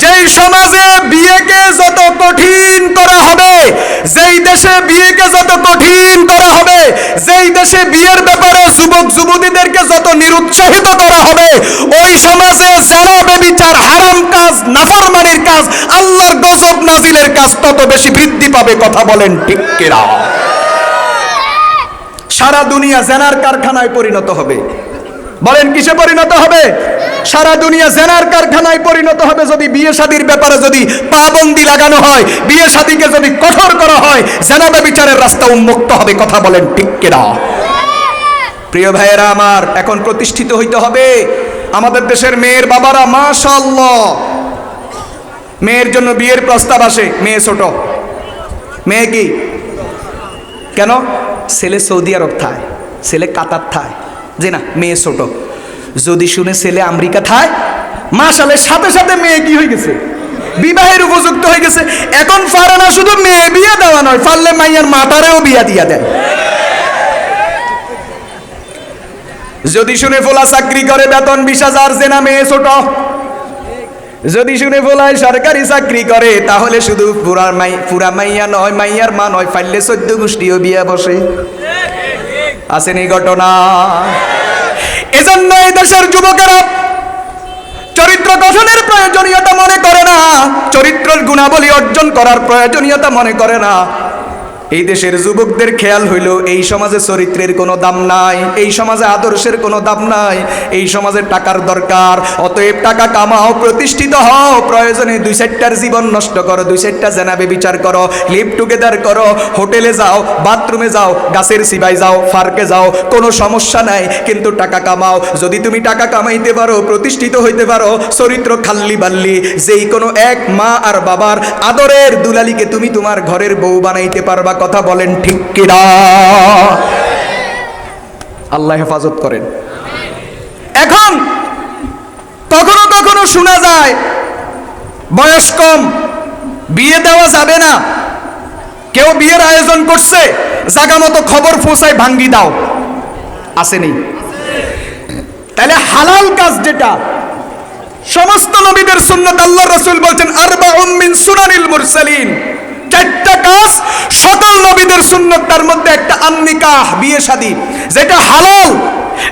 যেই সমাজে বিয়েকে যত কঠিন করা হবে, যেই দেশে বিয়েকে যত কঠিন করা হবে, যেই দেশে বিয়ের ব্যাপারে যুবক যুবতীদেরকে যত নিরুৎসাহিত করা হবে, ওই সমাজে যারা ব্যভিচার, হারাম কাজ, নাফরমানির কাজ, আল্লাহর গজব নাজিলের কাজ তত বেশি বৃদ্ধি পাবে। কথা বলেন ঠিক কিনা? সারা দুনিয়া জেনার কারখানায় পরিণত হবে। বলেন কিসে পরিণত হবে? সারা দুনিয়া জেনার কারখানায় পরিণত হবে যদি বিয়ে শাদীর ব্যাপারে যদি পাবন্দি লাগানো হয়, বিয়ে শাদীকে যদি কঠোর করা হয়, জেনা ব্যভিচারের রাস্তা উন্মুক্ত হবে। কথা বলেন ঠিক কিনা? প্রিয় ভাইয়েরা আমার, এখন প্রতিষ্ঠিত হইতে হবে। আমাদের দেশের মেয়ের বাবারা মাশাআল্লাহ, মেয়ের জন্য বিয়ের প্রস্তাব আসে, মেয়ে ছোট, মেয়ে কি কেন? ছেলে সৌদি আরব থায়, ছেলে কাতার থায়, যে না মেয়ে ছোট। যদি শুনে ছেলে আমেরিকা থায়, মাশাআল্লাহ, সাথে সাথে মেয়ে কি হয়ে গেছে? বিবাহের উপযুক্ত হয়ে গেছে। এখন পারে না শুধু মেয়ে বিয়ে দেওয়া নয়, পারলে মাইয়ার মাতারেও বিয়া দিয়া দেন। যদি শুনে ফোলা চাকরি করে, বেতন 20,000, যে না মেয়ে ছোট। যদি শুনে ফোলায় সরকারি চাকরি করে, তাহলে শুধু পুরা মাইয়া নয়, মাইয়ার মা নয়, ফাইলে 14 গোষ্ঠীও বিয়া বসে। আসেনি ঘটনা? এজন্য এই দেশের যুবকেরা চরিত্র গঠনের প্রয়োজনীয়তা মনে করে না, চরিত্রের গুণাবলী অর্জন করার প্রয়োজনীয়তা মনে করে না। এই দেশের যুবকদের খেয়াল হইল এই সমাজে চরিত্রের কোনো দাম নাই, এই সমাজে আদর্শের কোনো দাম নাই, এই সমাজে টাকার দরকার। অতএব টাকা কামাও, প্রতিষ্ঠিত হও, প্রয়োজনে 2-4টার জীবন নষ্ট করো, 2-4টা জেনা ব্যভিচার করো, লিভ টুগেদার করো, হোটেলে যাও, বাথরুমে যাও, গাছের সিবাই যাও, পার্কে যাও, কোনো সমস্যা নাই, কিন্তু টাকা কামাও। যদি তুমি টাকা কামাইতে পারো, প্রতিষ্ঠিত হইতে পারো, চরিত্র খাল্লি বাল্লি, যেই কোনো এক মা আর বাবার আদরের দুলালিকে তুমি তোমার ঘরের বউ বানাইতে পারবা। কথা বলেন ঠিক কিনা? আল্লাহ হেফাজত করেন। এখন কখনো কখনো শোনা যায় বয়স কম, বিয়ে দেওয়া যাবে না। কেউ বিয়ের আয়োজন করছে, জায়গা মতো খবর পৌঁছায়, ভাঙ্গি দাও। আসেনি? তাহলে হালাল কাজ যেটা, সমস্ত নবীদের সুন্নাত, আল্লাহ রাসূল বলছেন আরবাউম মিন সুনানিল মুরসালিন, 4টা কাজ সকল নবীদের সুন্নাত। তার মধ্যে একটা আন-নিকাহ, বিয়ে শাদী, যেটা হালাল,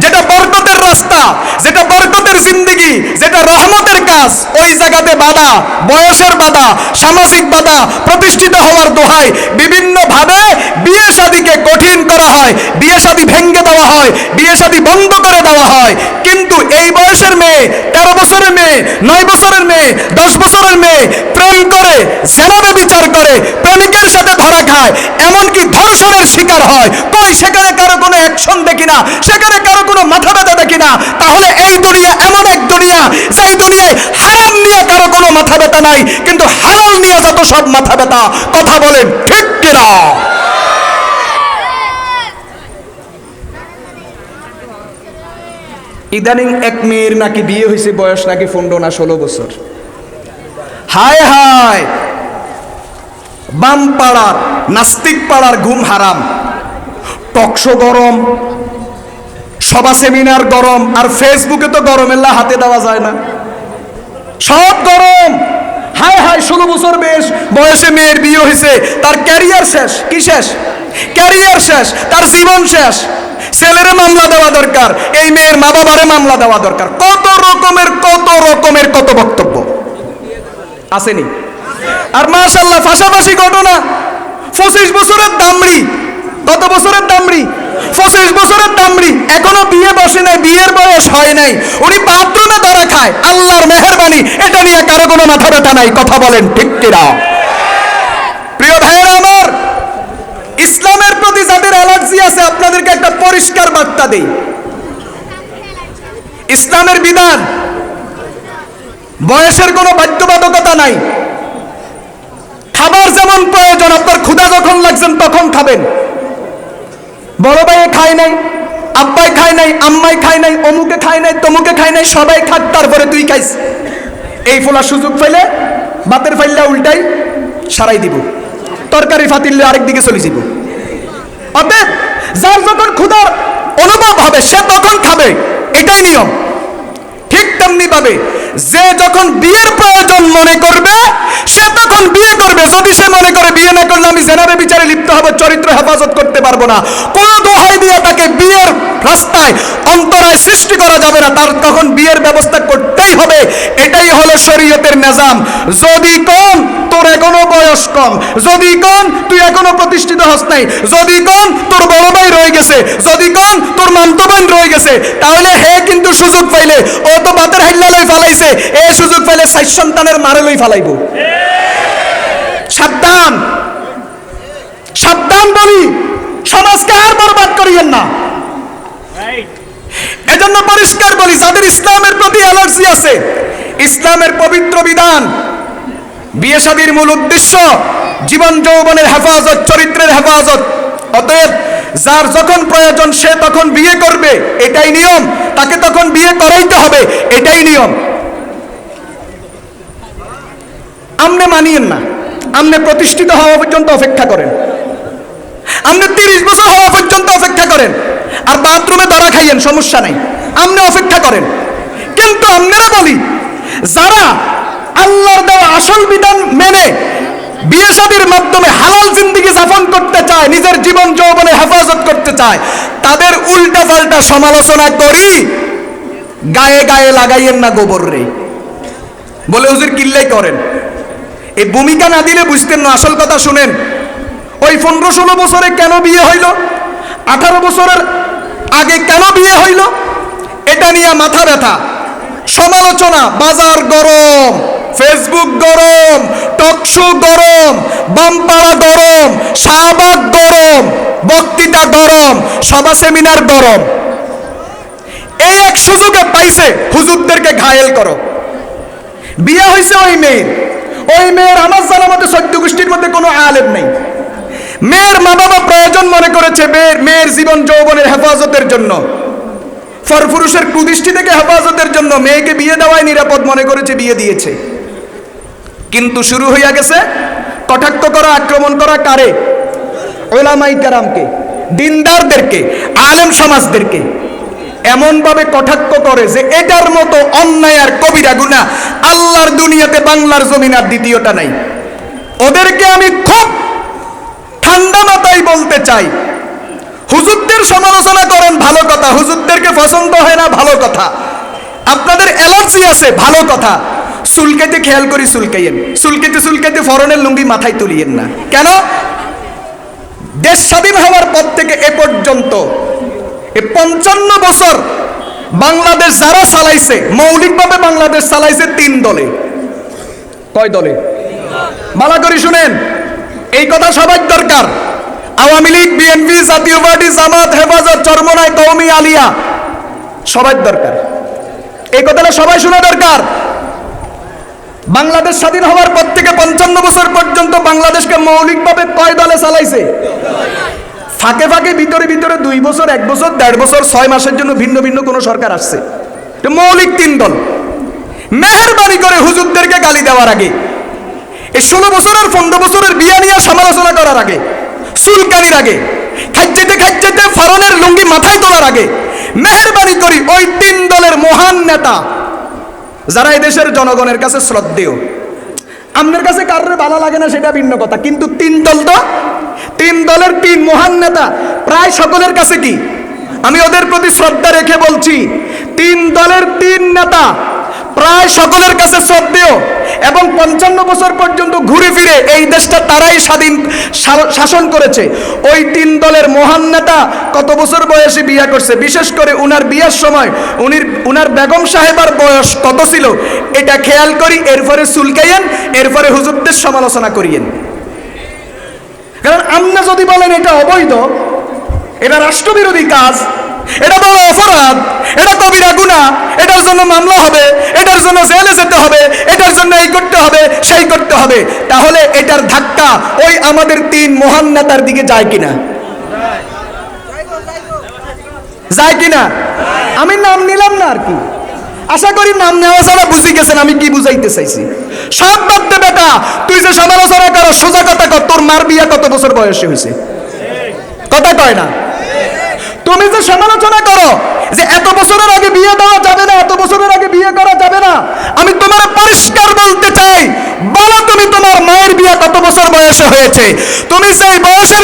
যেটা বরকতের রাস্তা, যেটা বরকতের জিন্দেগি, যেটা রহমতের কাজ, ওই জায়গাতে বাধা, বয়সের বাধা, সামাজিক বাধা, প্রতিষ্ঠিত হওয়ার দোহাই বিভিন্ন ভাবে বিয়ে শাদীকে কঠিন করা হয়, বিয়ে শাদী ভেঙে দেওয়া হয়, বিয়ে শাদী বন্ধ করে দেওয়া হয়। কিন্তু এই বয়সের মেয়ে, 13 বছরের মেয়ে, 9 বছরের মেয়ে, 10 বছরের মেয়ে প্রেম করে, জেনা ব্যভিচার করে, প্রেমিকের সাথে ধরা খায়, এমনকি ধর্ষণের শিকার হয়, কই সেখানে কারো কোনো অ্যাকশন দেখি না, সেখানে কারো কোনো মাথা ব্যথা দেখি না। তাহলে এই দুনিয়া এমন এক দুনিয়া, যেই দুনিয়ায় হারাম নিয়ে কারো কোনো মাথা ব্যথা নাই, কিন্তু হালাল নিয়ে যত সব মাথা ব্যথা। কথা বলেন ঠিক কিনা? ইদানিং এক মেয়ের নাকি বিয়ে হয়েছে, বয়স নাকি 15 না 16 বছর। হায় হায়, বাম পাড়ার, নাস্তিক পাড়ার ঘুম হারাম, টকশো গরম, সভা সেমিনার গরম, আর ফেসবুকে তো গরমের হাতে দেওয়া যায় না, সব গরম। হায় হায়, 16 বছর বয়সে মেয়ের বিয়ে হয়েছে, তার ক্যারিয়ার শেষ। কি শেষ? ক্যারিয়ার শেষ, তার জীবন শেষ। ছেলেরে মামলা দেওয়া দরকার, এই মেয়ের মা বাবারে মামলা দেওয়া দরকার। কত রকমের কত বক্তব্য আসেনি? আর মাশাআল্লাহ, পাশাপাশি ঘটনা, 25 বছরের দামড়ি, কত বছরের দামড়ি? 25 বছরের দামড়ি, এখনো বিয়ে বসে নাই, বিয়ের বয়স হয় নাই, উনি বাথরুমে ধরা খায়। আল্লাহর মেহেরবানি, এটা নিয়ে কারো কোনো মাথা ব্যথা নাই। কথা বলেন ঠিক কিনা? প্রিয় ভাইয়েরা আমার, ইসলামের প্রতি যাদের অ্যালার্জি আছে, আপনাদেরকে একটা পরিষ্কার বার্তা দেই। ইসলামের বিধান, বয়সের কোনো বাধ্যবাধকতা নাই। খাবার যেমন প্রয়োজন, আপনার ক্ষুধা যখন লাগছেন তখন খাবেন। বড় ভাইয়ে খায় নাই, আব্বাই খায় নাই, আম্মাই খায় নাই, অমুকে খায় নাই, তমুকে খায় নাই, সবাই খাক, তারপরে তুই খাইস। এই ফোলা সুযোগ পেলে বাতের ফাইল্লা উল্টাই সারাই দিব, তরকারি ফাতিল্লে আরেক দিকে চলে যাব। অতএব যার যখন ক্ষুধার অনুভব হবে সে তখন খাবে, এটাই নিয়ম। ঠিক তেমনি ভাবে যে যখন বিয়ের প্রয়োজন মনে করবে সে তখন বিয়ে করবে। যদি সে মনে করে বিয়ে না করলে আমি জেনাবে বিচারে লিপ্ত হব, চরিত্র হেফাজত করতে পারবো না, কোন দোহাই দিয়ে তাকে বিয়ের রাস্তায় অন্তরায় সৃষ্টি করা যাবে না, তার তখন বিয়ের ব্যবস্থা করতেই হবে। এটাই হলো শরীয়তের নিজাম। যদি কোন তোর এখনো বয়স কম, যদি কোন তুই এখনো প্রতিষ্ঠিত হস নাই, যদি কোন তোর বড় ভাই রয়ে গেছে, যদি কোন তোর মামতো বোন রয়ে গেছে, তাহলে হে কিন্তু সুযোগ পাইলে ও তো বাতের হাইল্লা লই ফালাইছে, এ সুযোগ পাইলে 4 সন্তানের মারে লই ফালাইবো। সাবধান, সাবধান বলি, সমাজকে আর বরবাদ করিয়েন না। এজন্য পরিষ্কার বলি, যাদের ইসলামের প্রতি অ্যালার্জি আছে, ইসলামের পবিত্র বিধান, বিয়ে শাদীর মূল উদ্দেশ্য জীবন যৌবনের হেফাজত, চরিত্রের হেফাজত। অতএব যার যখন প্রয়োজন সে তখন বিয়ে করবে, এটাই নিয়ম। তাকে তখন বিয়ে করাইতে হবে, এটাই নিয়ম। আমনে মানিয়েন না, আমনে প্রতিষ্ঠিত হওয়া পর্যন্ত অপেক্ষা করেন, আমনে 30 বছর হওয়া পর্যন্ত অপেক্ষা করেন, আর বাথরুমে ধরা খাইয়েন, সমস্যা নাই, আমনে অপেক্ষা করেন। কিন্তু আমরা বলি, যারা আল্লাহর দেওয়া আসল বিধান মেনে বিয়ে শাদীর মাধ্যমে হালাল জিন্দেগি যাপন করতে চায়, নিজের জীবন যৌবনে হেফাজত করতে চায়, তাদের উল্টা পাল্টা সমালোচনা করি গায়ে গায়ে লাগাইয়েন না গোবর রে বলে হুজুর কিল্লাই করেন। এই ভূমিকা না দিলে বুঝতেন না। আসল কথা শুনেন, ওই 15-16 বছরে কেন বিয়ে হইল, 18 বছরের আগে কেন বিয়ে হইল, এটা নিয়ে মাথা ব্যথা, সমালোচনা, বাজার গরম, ফেসবুক গরম, টকশো গরম, বামপাড়া গরম, শাহবাগ গরম, বক্তৃতা গরম, সভা সেমিনার গরম। এই এক সুযোগে পাইছে হুজুরদেরকে ঘায়েল করো। বিয়ে হয়েছে ওই মেয়ের আমার জানার মধ্যে 14 গোষ্ঠীর মধ্যে কোনো আলেম নেই। মেয়ের মা বাবা প্রয়োজন মনে করেছে মেয়ের জীবন যৌবনের হেফাজতের জন্য, পরপুরুষের কুদৃষ্টি থেকে হেফাজতের জন্য মেয়েকে বিয়ে দেওয়াই নিরাপদ মনে করেছে, বিয়ে দিয়েছে। কিন্তু শুরু হইয়া গেছে কটাক্ষ করা, আক্রমণ করা কারে? উলামায়ে কেরামকে, দিনদারদেরকে, আলেম সমাজদেরকে। এমন ভাবে কটাক্ষ করে যে এটার মতো অন্যায় আর কবিরা গুনাহ আল্লাহর দুনিয়াতে, বাংলার জমিন আর দ্বিতীয়টা নাই। ওদেরকে আমি খুব ঠান্ডা মাথায় বলতে চাই, হুজুরদের সমালোচনা করেন ভালো কথা, হুজুরদেরকে পছন্দ হয় না ভালো কথা, আপনাদের অ্যালার্জি আছে ভালো কথা, চুলকাইতে খেয়াল করি চুলকাইয়েন, চুলকাইতে ফরনের লুঙ্গি মাথায় তুলিয়েন না। কেন? দেশ স্বাধীন হওয়ার পর থেকে এ পর্যন্ত 55 বছর বাংলাদেশ যারা চালাইছে, মৌলিকভাবে বাংলাদেশ চালাইছে 3 দলে। কয় দলে? ভালো করে শুনেন, এই কথা সবার দরকার। আওয়ামী লীগ, বিএনপি, জাতীয় পার্টি, জামাত, হেফাজত, চরমনাই, কওমি, আলিয়া, সবার দরকার। এই কথাটা সবাই শোনা দরকার। বাংলাদেশ স্বাধীন হওয়ার পর থেকে 55 বছর পর্যন্ত বাংলাদেশকে মৌলিকভাবে কয় দলে চালাইছে? ফাঁকে ফাঁকে ভিতরে 2 বছর, 1 বছর, 1.5 বছর, 6 মাসের জন্য ভিন্ন ভিন্ন কোনো সরকার আসছে। মৌলিক 3 দল। মেহেরবানি করে হুজুরদেরকে গালি দেওয়ার আগে, এই 16 বছরের 15 বছরের বিয়া নিয়ে সমালোচনা করার আগে, চুলকানির আগে, খাইতে ফরনের লুঙ্গি মাথায় তোলার আগে, মেহেরবানি করি ওই 3 দলের মহান নেতা যারা এই দেশের জনগণের কাছে শ্রদ্ধেয়, আপনার কাছে কারোর ভালো লাগে না সেটা ভিন্ন কথা, কিন্তু 3 দল তো, 3 দলের 3 মহান নেতা প্রায় সকলের কাছে কি, আমি ওদের প্রতি শ্রদ্ধা রেখে বলছি, 3 দলের 3 নেতা প্রায় সকলের কাছে শ্রদ্ধেয়, এবং 55 বছর পর্যন্ত ঘুরে ফিরে এই দেশটা তারাই স্বাধীন শাসন করেছে। ওই 3 দলের মহান নেতা কত বছর বয়সে বিয়ে করছে, বিশেষ করে উনার বিয়ের সময় উনার বেগম সাহেবার বয়স কত ছিল, এটা খেয়াল করি, এরপরে চুলকাইয়েন, এরপরে হুজুরদের সমালোচনা করিয়েন। কারণ আপনি যদি বলেন এটা অবৈধ, এটা রাষ্ট্রবিরোধী কাজ, এটা বড় অপরাধ, এটা কবিরা গুনাহ, এটার জন্য মামলা হবে, এটার জন্য জেলে যেতে হবে, এটার জন্য এই করতে হবে, সেই করতে হবে, তাহলে এটার ধাক্কা ওই আমাদের 3 মহান নেতার দিকে যায় কিনা? যায় কিনা? আমি নাম নিলাম না আর কি, আশা করি নাম নেওয়া ছাড়া বুঝে গেছেন আমি কি বুঝাইতে চাইছি। সব বাদতে বেটা, তুই যে সমালোচনা করো, সোজা কথা কর, তোর মার বিয়া কত বছর বয়সে হয়েছে? কথা কয় না? তুমি যে সমালোচনা করো যে এত বছরের আগে বিয়ে দেওয়া যাবে না, এত বছরের আগে বিয়ে করা যাবে না, আমি তোমার পরিষ্কার বলতে চাই, বলো তুমি তোমার মায়ের বিয়ে কত বছর বয়সে হয়েছে? তুমি সেই বয়সে